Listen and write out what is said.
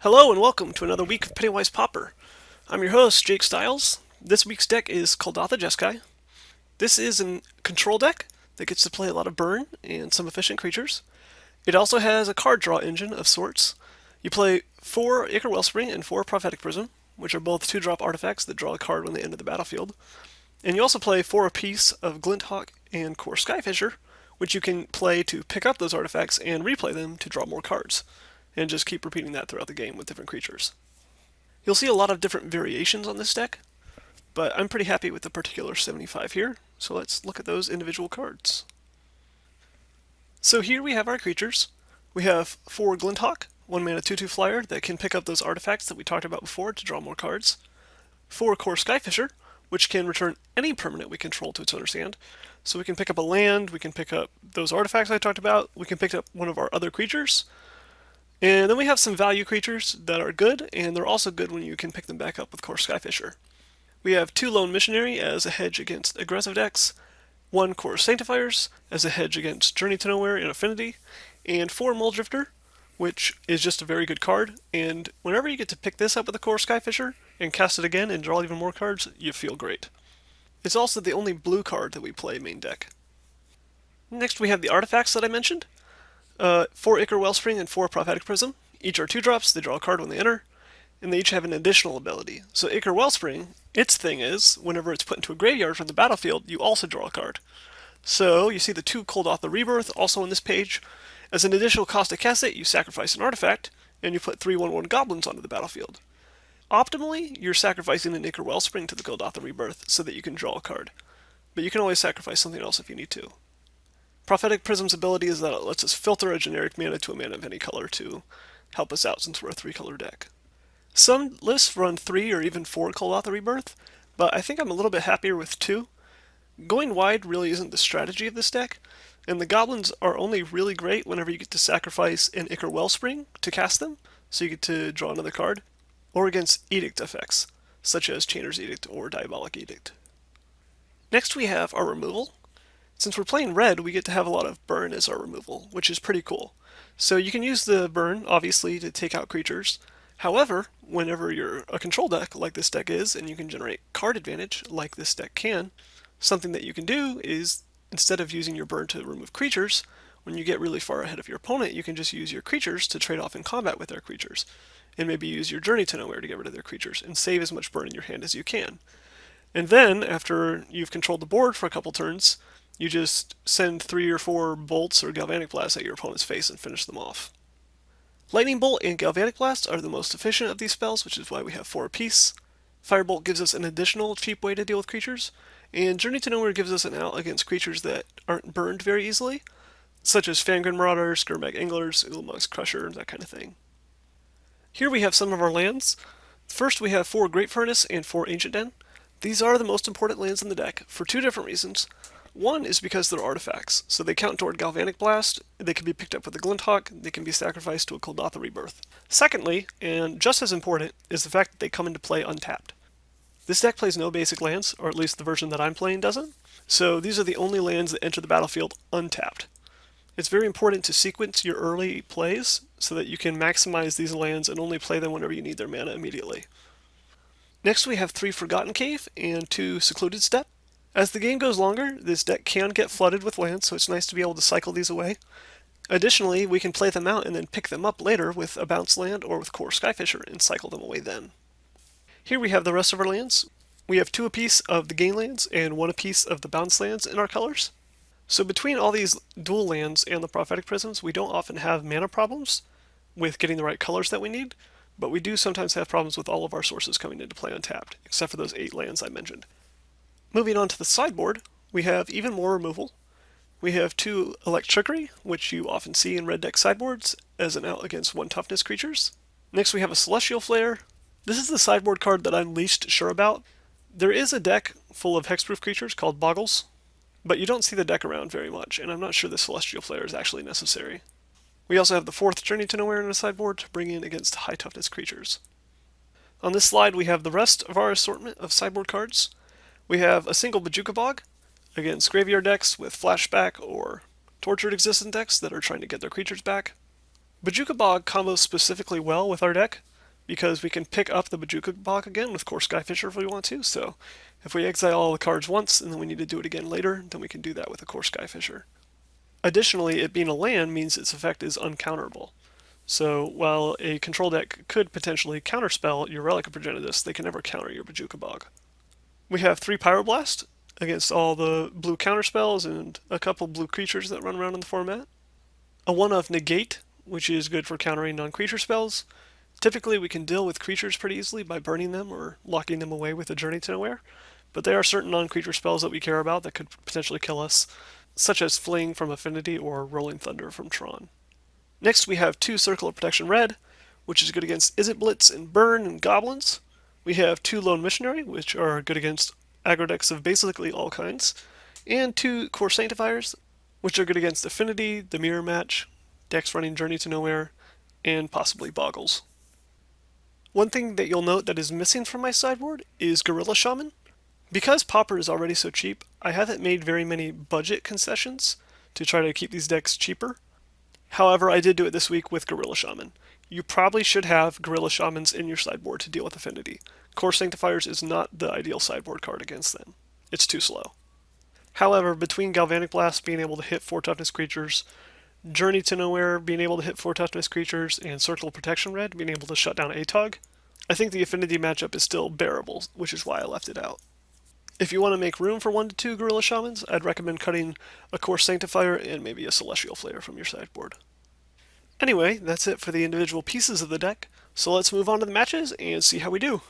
Hello and welcome to another week of Pennywise Pauper. I'm your host, Jake Stiles. This week's deck is Kuldotha Jeskai. This is a control deck that gets to play a lot of burn and some efficient creatures. It also has a card draw engine of sorts. You play 4 Ichor Wellspring and 4 Prophetic Prism, which are both 2-drop artifacts that draw a card when they enter the battlefield. And you also play 4 apiece of Glinthawk and Core Skyfisher, which you can play to pick up those artifacts and replay them to draw more cards, and just keep repeating that throughout the game with different creatures. You'll see a lot of different variations on this deck, but I'm pretty happy with the particular 75 here, so let's look at those individual cards. So here we have our creatures. We have 4 Glinthawk, 1 mana 2/2 flyer that can pick up those artifacts that we talked about before to draw more cards. 4 Core Skyfisher, which can return any permanent we control to its owner's hand. So we can pick up a land, we can pick up those artifacts I talked about, we can pick up one of our other creatures. And then we have some value creatures that are good, and they're also good when you can pick them back up with Core Skyfisher. We have 2 Lone Missionary as a hedge against aggressive decks, 1 Core Sanctifiers as a hedge against Journey to Nowhere and Affinity, and 4 Muldrifter, which is just a very good card, and whenever you get to pick this up with a Core Skyfisher and cast it again and draw even more cards, you feel great. It's also the only blue card that we play main deck. Next we have the artifacts that I mentioned. 4 Ichor Wellspring and 4 Prophetic Prism. Each are 2-drops, they draw a card when they enter, and they each have an additional ability. So Ichor Wellspring, its thing is, whenever it's put into a graveyard from the battlefield, you also draw a card. So you see the 2 Kuldotha Rebirth also on this page. As an additional cost to cast it, you sacrifice an artifact, and you put 3/1/1 goblins onto the battlefield. Optimally, you're sacrificing an Ichor Wellspring to the Kuldotha Rebirth so that you can draw a card. But you can always sacrifice something else if you need to. Prophetic Prism's ability is that it lets us filter a generic mana to a mana of any color to help us out since we're a 3-color deck. Some lists run 3 or even 4 Kuldotha Rebirth, but I think I'm a little bit happier with 2. Going wide really isn't the strategy of this deck, and the goblins are only really great whenever you get to sacrifice an Ichor Wellspring to cast them, so you get to draw another card, or against Edict effects, such as Chainer's Edict or Diabolic Edict. Next we have our removal. Since we're playing red, we get to have a lot of burn as our removal, which is pretty cool. So you can use the burn, obviously, to take out creatures. However, whenever you're a control deck, like this deck is, and you can generate card advantage, like this deck can, something that you can do is, instead of using your burn to remove creatures, when you get really far ahead of your opponent, you can just use your creatures to trade off in combat with their creatures. And maybe use your Journey to Nowhere to get rid of their creatures, and save as much burn in your hand as you can. And then, after you've controlled the board for a couple turns, you just send 3 or 4 bolts or galvanic blasts at your opponent's face and finish them off. Lightning Bolt and Galvanic Blast are the most efficient of these spells, which is why we have 4 apiece. Firebolt gives us an additional cheap way to deal with creatures, and Journey to Nowhere gives us an out against creatures that aren't burned very easily, such as Fangren Marauders, Skirmag Anglers, Ulamog's Crusher, that kind of thing. Here we have some of our lands. First we have 4 Great Furnace and 4 Ancient Den. These are the most important lands in the deck, for 2 different reasons. One is because they're artifacts, so they count toward Galvanic Blast, they can be picked up with a Glinthawk, they can be sacrificed to a Kuldotha Rebirth. Secondly, and just as important, is the fact that they come into play untapped. This deck plays no basic lands, or at least the version that I'm playing doesn't, so these are the only lands that enter the battlefield untapped. It's very important to sequence your early plays so that you can maximize these lands and only play them whenever you need their mana immediately. Next we have 3 Forgotten Cave and 2 Secluded Steppe. As the game goes longer, this deck can get flooded with lands, so it's nice to be able to cycle these away. Additionally, we can play them out and then pick them up later with a bounce land or with Core Skyfisher and cycle them away then. Here we have the rest of our lands. We have 2 apiece of the gain lands and 1 apiece of the bounce lands in our colors. So between all these dual lands and the Prophetic Prisms, we don't often have mana problems with getting the right colors that we need, but we do sometimes have problems with all of our sources coming into play untapped, except for those 8 lands I mentioned. Moving on to the sideboard, we have even more removal. We have 2 Electrickery, which you often see in red deck sideboards as an out against 1 toughness creatures. Next we have a Celestial Flare. This is the sideboard card that I'm least sure about. There is a deck full of hexproof creatures called Boggles, but you don't see the deck around very much, and I'm not sure the Celestial Flare is actually necessary. We also have the 4th Journey to Nowhere in the sideboard to bring in against high toughness creatures. On this slide we have the rest of our assortment of sideboard cards. We have a single Bojuka Bog against graveyard decks with flashback or tortured existence decks that are trying to get their creatures back. Bojuka Bog combos specifically well with our deck. because we can pick up the Bojuka Bog again with Core Skyfisher if we want to. So if we exile all the cards once and then we need to do it again later, then we can do that with a Core Skyfisher. Additionally, it being a land means its effect is uncounterable. So while a control deck could potentially counterspell your Relic of Progenitus, they can never counter your Bojuka Bog. We have 3 Pyroblast against all the blue counterspells and a couple blue creatures that run around in the format. A 1-of Negate, which is good for countering non-creature spells. Typically, we can deal with creatures pretty easily by burning them or locking them away with a Journey to Nowhere, but there are certain non-creature spells that we care about that could potentially kill us, such as Fling from Affinity or Rolling Thunder from Tron. Next, we have 2 Circle of Protection Red, which is good against Izzet Blitz and Burn and Goblins. We have 2 Lone Missionary, which are good against aggro decks of basically all kinds, and 2 Core Sanctifiers, which are good against Affinity, the Mirror Match, decks running Journey to Nowhere, and possibly Boggles. One thing that you'll note that is missing from my sideboard is Gorilla Shaman. Because Pauper is already so cheap, I haven't made very many budget concessions to try to keep these decks cheaper. However, I did do it this week with Gorilla Shaman. You probably should have Gorilla Shamans in your sideboard to deal with Affinity. Core Sanctifiers is not the ideal sideboard card against them. It's too slow. However, between Galvanic Blast being able to hit 4 toughness creatures, Journey to Nowhere being able to hit 4 toughness creatures, and Circle of Protection Red being able to shut down Atog, I think the Affinity matchup is still bearable, which is why I left it out. If you want to make room for 1 to 2 Gorilla Shamans, I'd recommend cutting a Core Sanctifier and maybe a Celestial Flare from your sideboard. Anyway, that's it for the individual pieces of the deck, so let's move on to the matches and see how we do.